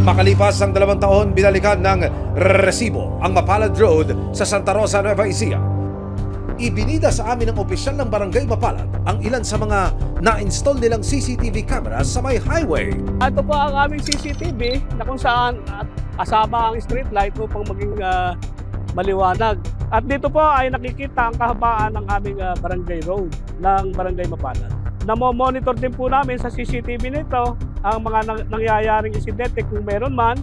Makalipas ang 2 taon, binalikan ng resibo ang Mapalad Road sa Santa Rosa, Nueva Ecija. Ibinida sa amin ng opisyal ng Barangay Mapalad ang ilan sa mga na-install nilang CCTV cameras sa may highway. Ito po ang aming CCTV na kung saan kasama ang street light upang maging maliwanag. At dito po ay nakikita ang kahabaan ng aming barangay road ng Barangay Mapalad. Namo-monitor din po namin sa CCTV nito ang mga nangyayaring insidente kung meron man,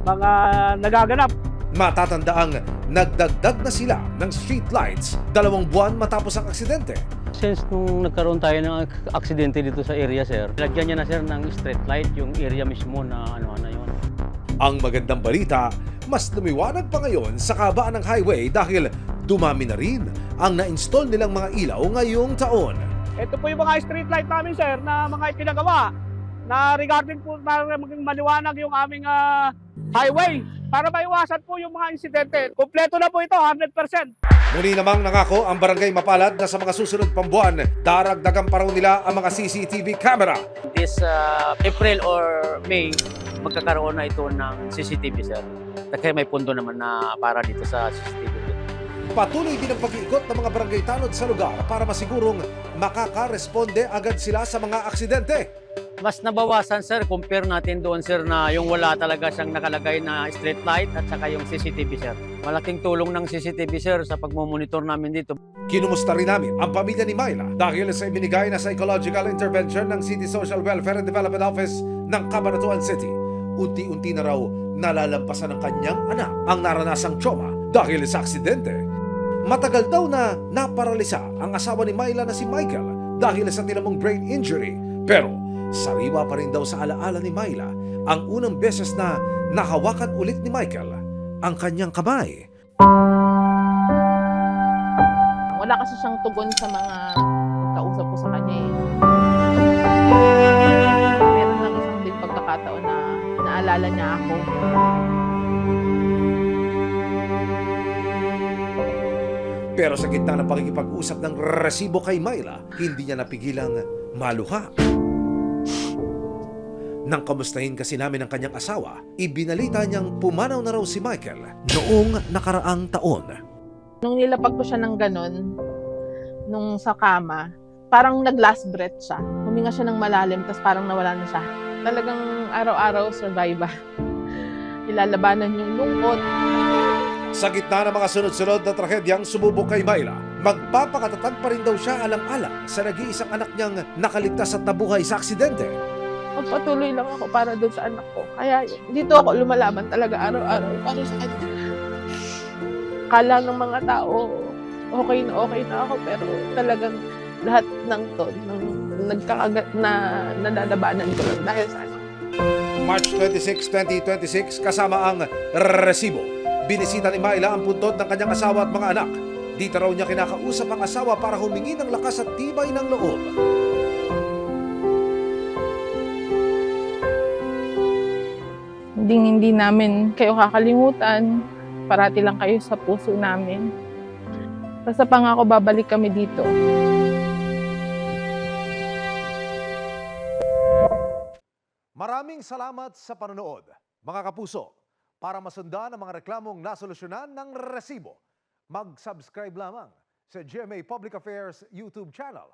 mga nagaganap. Matatandaang nagdagdag na sila ng street lights 2 buwan matapos ang aksidente. Since nung nagkaroon tayo ng aksidente dito sa area, sir, lagyan niya na, sir, ng street light yung area mismo na ano yun. Ang magandang balita, mas lumiwanag pa ngayon sa kabaan ng highway dahil dumami na rin ang na-install nilang mga ilaw ngayong taon. Ito po yung mga street light namin, sir, na mga ipinagawa na regarding po para maging maliwanag yung aming highway para maiwasan po yung mga insidente. Kompleto na po ito, 100%. Muli namang nangako ang Barangay Mapalad na sa mga susunod pang buwan, daragdagan pa raw nila ang mga CCTV camera. This April or May, magkakaroon na ito ng CCTV, sir. Kaya may pundo naman na para dito sa CCTV. Patuloy din ang pag-iikot ng mga barangay tanod sa lugar para masigurong makaka-responde agad sila sa mga aksidente. Mas nabawasan, sir, compare natin doon, sir, na yung wala talaga siyang nakalagay na street light at saka yung CCTV, sir. Malaking tulong ng CCTV, sir, sa pagmumonitor namin dito. Kinumusta rin namin ang pamilya ni Myla dahil sa ibinigay na psychological intervention ng City Social Welfare and Development Office ng Cabanatuan City. Unti-unti na raw nalalampasan ng kanyang anak ang naranasang trauma dahil sa aksidente. Matagal daw na naparalisa ang asawa ni Myla na si Michael dahil sa tinamong brain injury. Pero sariwa pa rin daw sa alaala ni Myla ang unang beses na nahawakan ulit ni Michael ang kanyang kamay. Wala kasi siyang tugon sa mga kausap ko sa kanya eh. Meron lang isang din pagkakataon na naalala niya ako. Pero sa gitna ng pakikipag-usap ng resibo kay Myla, hindi niya napigilang maluha. Nang kamustahin kasi namin ang kanyang asawa, ibinalita niyang pumanaw na raw si Michael noong nakaraang taon. Nung nilapag ko siya ng ganun, nung sa kama, parang nag-last breath siya. Huminga siya ng malalim, tapos parang nawala na siya. Talagang araw-araw survival. Ilalabanan yung lungkot. Sa gitna ng mga sunod-sunod na trahedyang sumubok kay Myla, magpapakatatag pa rin daw siya alang-alang sa nag-iisang anak niyang nakaligtas at nabuhay sa aksidente. Magpatuloy lang ako para doon sa anak ko. Kaya dito ako lumalaban talaga araw-araw para sa kanya. Kala ng mga tao, okay na ako, pero talagang lahat ng to, nagkakagat na nadadabanan ko lang dahil sa anak. March 26, 2026, kasama ang resibo. Binisita ni Myla ang puntod ng kanyang asawa at mga anak. Dito raw niya kinakausap ang asawa para humingi ng lakas at tibay ng loob. Hindi namin kayo kakalimutan. Parati lang kayo sa puso namin. Basta pangako babalik kami dito. Maraming salamat sa panonood, mga kapuso. Para masundan ang mga reklamong nasolusyonan ng resibo, mag-subscribe lamang sa GMA Public Affairs YouTube channel.